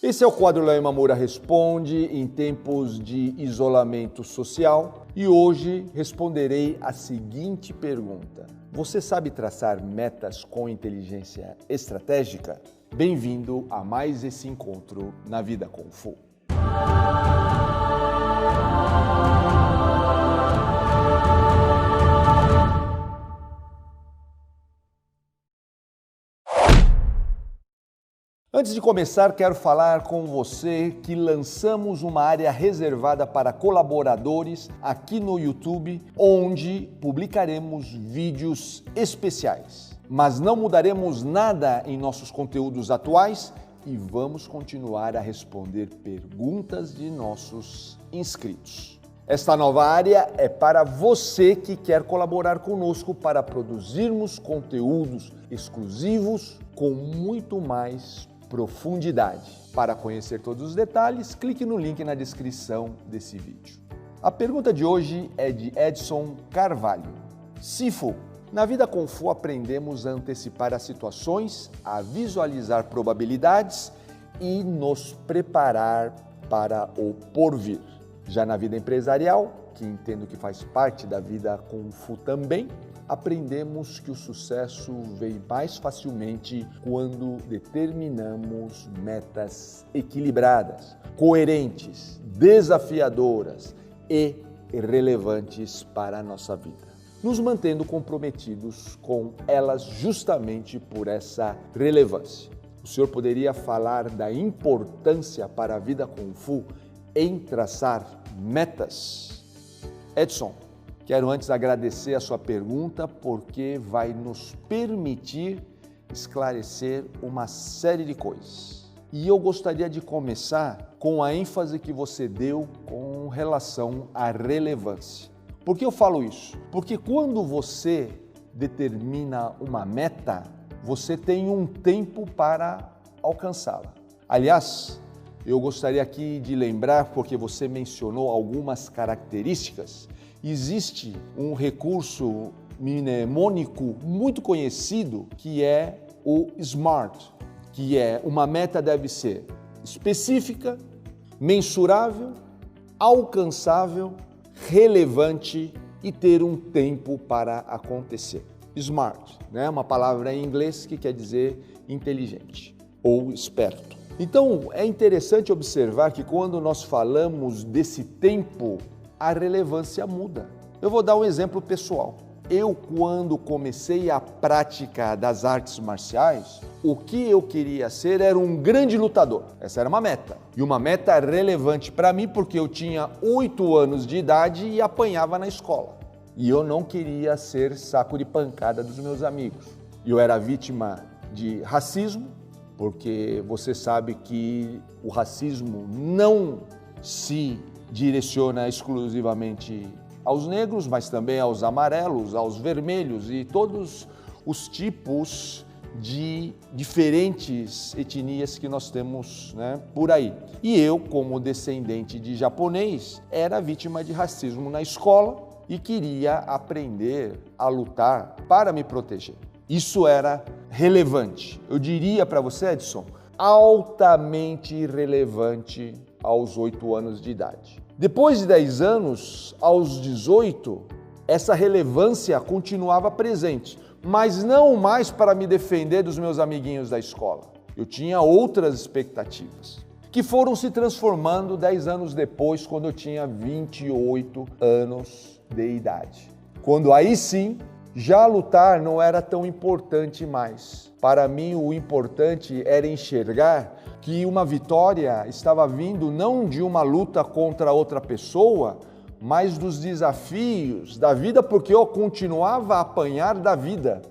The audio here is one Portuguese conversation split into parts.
Esse é o quadro Léo Imamura Responde em tempos de isolamento social e hoje responderei a seguinte pergunta: você sabe traçar metas com inteligência estratégica? Bem-vindo a mais esse encontro na Vida Kung Fu. Antes de começar, quero falar com você que lançamos uma área reservada para colaboradores aqui no YouTube, onde publicaremos vídeos especiais. Mas não mudaremos nada em nossos conteúdos atuais e vamos continuar a responder perguntas de nossos inscritos. Esta nova área é para você que quer colaborar conosco para produzirmos conteúdos exclusivos com muito mais profundidade. Para conhecer todos os detalhes, clique no link na descrição desse vídeo. A pergunta de hoje é de Edson Carvalho. Sifu, na Vida Kung Fu aprendemos a antecipar as situações, a visualizar probabilidades e nos preparar para o porvir. Já na vida empresarial, que entendo que faz parte da Vida Kung Fu também, aprendemos que o sucesso vem mais facilmente quando determinamos metas equilibradas, coerentes, desafiadoras e relevantes para a nossa vida, nos mantendo comprometidos com elas justamente por essa relevância. O senhor poderia falar da importância para a Vida Kung Fu em traçar metas? Edson, quero antes agradecer a sua pergunta porque vai nos permitir esclarecer uma série de coisas. E eu gostaria de começar com a ênfase que você deu com relação à relevância. Por que eu falo isso? Porque quando você determina uma meta, você tem um tempo para alcançá-la. Aliás, eu gostaria aqui de lembrar, porque você mencionou algumas características, existe um recurso mnemônico muito conhecido que é o SMART, que é uma meta deve ser específica, mensurável, alcançável, relevante e ter um tempo para acontecer. SMART, né? Uma palavra em inglês que quer dizer inteligente ou esperto. Então, é interessante observar que quando nós falamos desse tempo, a relevância muda. Eu vou dar um exemplo pessoal. Eu, quando comecei a prática das artes marciais, o que eu queria ser era um grande lutador. Essa era uma meta. E uma meta relevante para mim porque eu tinha 8 anos de idade e apanhava na escola. E eu não queria ser saco de pancada dos meus amigos. Eu era vítima de racismo, porque você sabe que o racismo não se direciona exclusivamente aos negros, mas também aos amarelos, aos vermelhos e todos os tipos de diferentes etnias que nós temos, né, por aí. E eu, como descendente de japonês, era vítima de racismo na escola e queria aprender a lutar para me proteger. Isso era relevante. Eu diria para você, Edson, altamente relevante aos 8 anos de idade. Depois de 10 anos, aos 18, essa relevância continuava presente, mas não mais para me defender dos meus amiguinhos da escola. Eu tinha outras expectativas, que foram se transformando 10 anos depois, quando eu tinha 28 anos de idade. Quando aí sim, já lutar não era tão importante mais. Para mim, o importante era enxergar que uma vitória estava vindo não de uma luta contra outra pessoa, mas dos desafios da vida, porque eu continuava a apanhar da vida.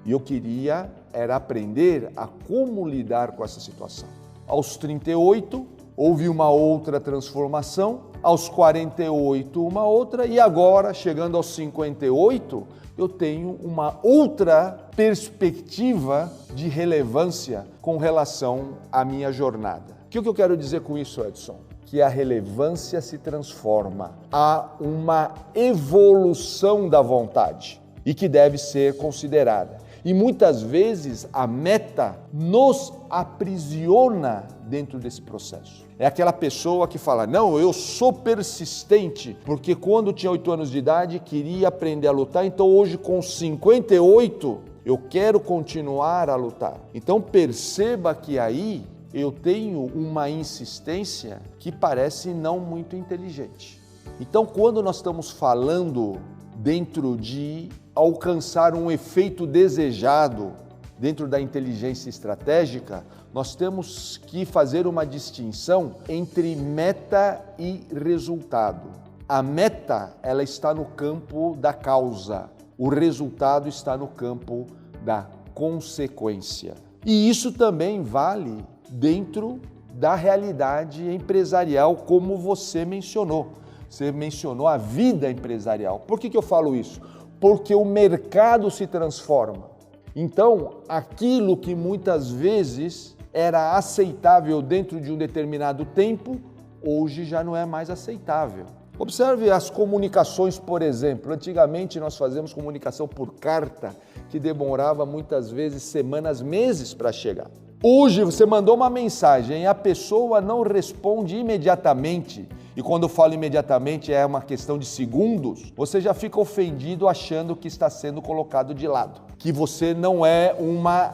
E eu queria era aprender a como lidar com essa situação. Aos 38, houve uma outra transformação, aos 48, uma outra, e agora, chegando aos 58, eu tenho uma outra perspectiva de relevância com relação à minha jornada. O que eu quero dizer com isso, Edson? Que a relevância se transforma, há uma evolução da vontade e que deve ser considerada. E muitas vezes a meta nos aprisiona dentro desse processo. É aquela pessoa que fala, não, eu sou persistente, porque quando tinha 8 anos de idade queria aprender a lutar, então hoje com 58 eu quero continuar a lutar. Então perceba que aí eu tenho uma insistência que parece não muito inteligente. Então quando nós estamos falando dentro de alcançar um efeito desejado dentro da inteligência estratégica, nós temos que fazer uma distinção entre meta e resultado. A meta, ela está no campo da causa, o resultado está no campo da consequência. E isso também vale dentro da realidade empresarial, como você mencionou. Você mencionou a vida empresarial. Por que eu falo isso? Porque o mercado se transforma. Então, aquilo que muitas vezes era aceitável dentro de um determinado tempo, hoje já não é mais aceitável. Observe as comunicações, por exemplo. Antigamente nós fazíamos comunicação por carta, que demorava muitas vezes semanas, meses para chegar. Hoje você mandou uma mensagem e a pessoa não responde imediatamente, e quando eu falo imediatamente é uma questão de segundos, você já fica ofendido achando que está sendo colocado de lado, que você não é uma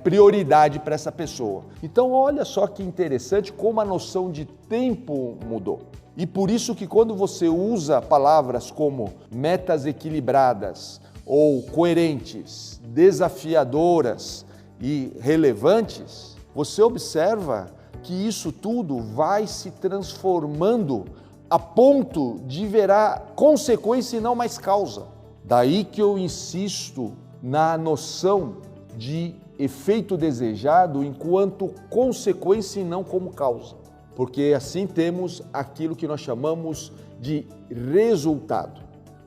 prioridade para essa pessoa. Então olha só que interessante como a noção de tempo mudou. E por isso que quando você usa palavras como metas equilibradas ou coerentes, desafiadoras e relevantes, você observa que isso tudo vai se transformando a ponto de virar consequência e não mais causa. Daí que eu insisto na noção de efeito desejado enquanto consequência e não como causa. Porque assim temos aquilo que nós chamamos de resultado.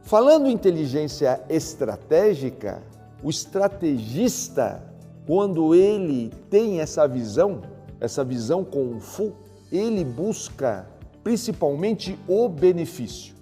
Falando em inteligência estratégica, o estrategista, quando ele tem essa visão Kung Fu, ele busca principalmente o benefício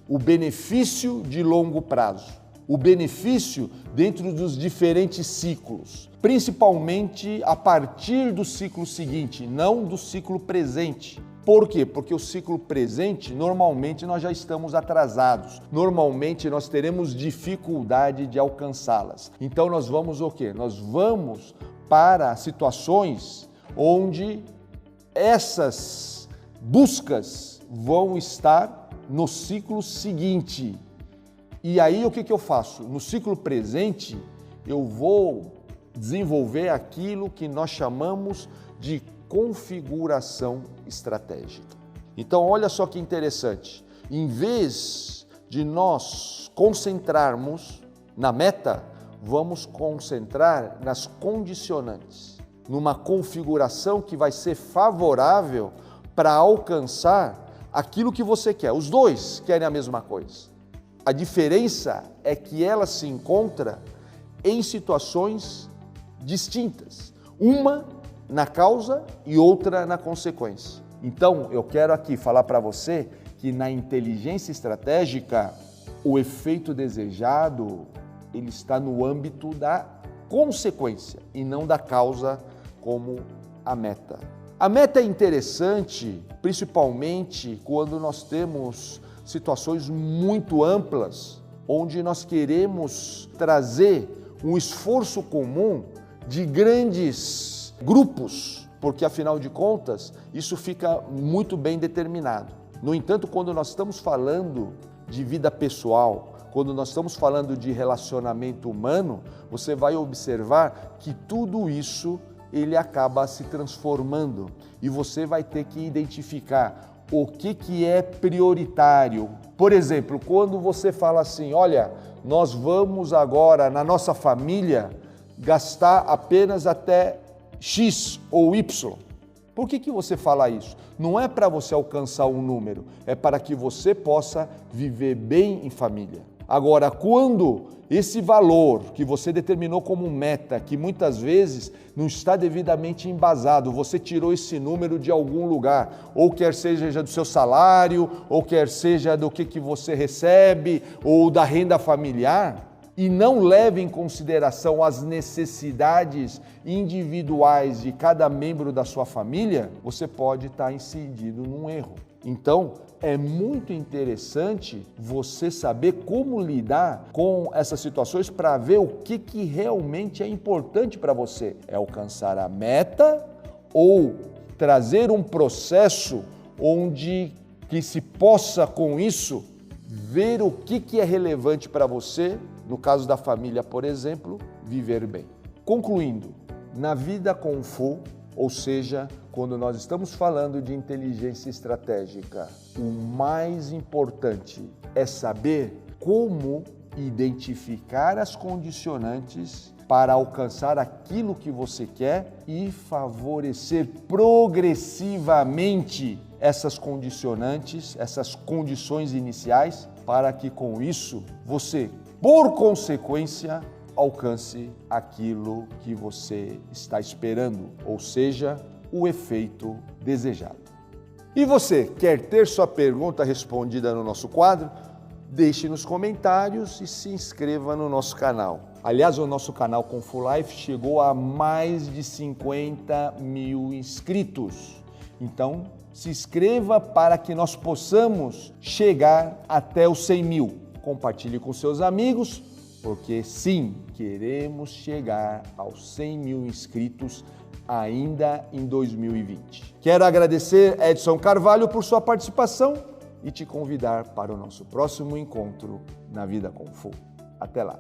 de longo prazo, o benefício dentro dos diferentes ciclos, principalmente a partir do ciclo seguinte, não do ciclo presente. Por quê? Porque o ciclo presente, normalmente nós já estamos atrasados. Normalmente nós teremos dificuldade de alcançá-las. Então nós vamos o quê? Nós vamos para situações onde essas buscas vão estar no ciclo seguinte. E aí o que eu faço? No ciclo presente, eu vou desenvolver aquilo que nós chamamos de configuração estratégica. Então, olha só que interessante. Em vez de nós concentrarmos na meta, vamos concentrar nas condicionantes, numa configuração que vai ser favorável para alcançar aquilo que você quer. Os dois querem a mesma coisa. A diferença é que ela se encontra em situações distintas. Uma na causa e outra na consequência. Então, eu quero aqui falar para você que na inteligência estratégica, o efeito desejado, ele está no âmbito da consequência e não da causa como a meta. A meta é interessante, principalmente quando nós temos situações muito amplas, onde nós queremos trazer um esforço comum de grandes grupos, porque afinal de contas isso fica muito bem determinado. No entanto, quando nós estamos falando de vida pessoal, quando nós estamos falando de relacionamento humano, você vai observar que tudo isso ele acaba se transformando e você vai ter que identificar o que é prioritário. Por exemplo, quando você fala assim, olha, nós vamos agora na nossa família gastar apenas até X ou Y. Por que você fala isso? Não é para você alcançar um número, é para que você possa viver bem em família. Agora, quando esse valor que você determinou como meta, que muitas vezes não está devidamente embasado, você tirou esse número de algum lugar, ou quer seja do seu salário, ou quer seja do que você recebe, ou da renda familiar, e não leva em consideração as necessidades individuais de cada membro da sua família, você pode estar incidindo num erro. Então, é muito interessante você saber como lidar com essas situações para ver o que realmente é importante para você. É alcançar a meta ou trazer um processo onde que se possa, com isso, ver o que é relevante para você, no caso da família, por exemplo, viver bem. Concluindo, na vida Kung Fu, ou seja, quando nós estamos falando de inteligência estratégica, o mais importante é saber como identificar as condicionantes para alcançar aquilo que você quer e favorecer progressivamente essas condicionantes, essas condições iniciais, para que com isso você, por consequência, alcance aquilo que você está esperando, ou seja, o efeito desejado. E você quer ter sua pergunta respondida no nosso quadro? Deixe nos comentários e se inscreva no nosso canal. Aliás, o nosso canal Kung Fu Life chegou a mais de 50 mil inscritos. Então, se inscreva para que nós possamos chegar até os 100 mil. Compartilhe com seus amigos, porque sim, queremos chegar aos 100 mil inscritos ainda em 2020. Quero agradecer Edson Carvalho por sua participação e te convidar para o nosso próximo encontro na Vida Kung Fu. Até lá!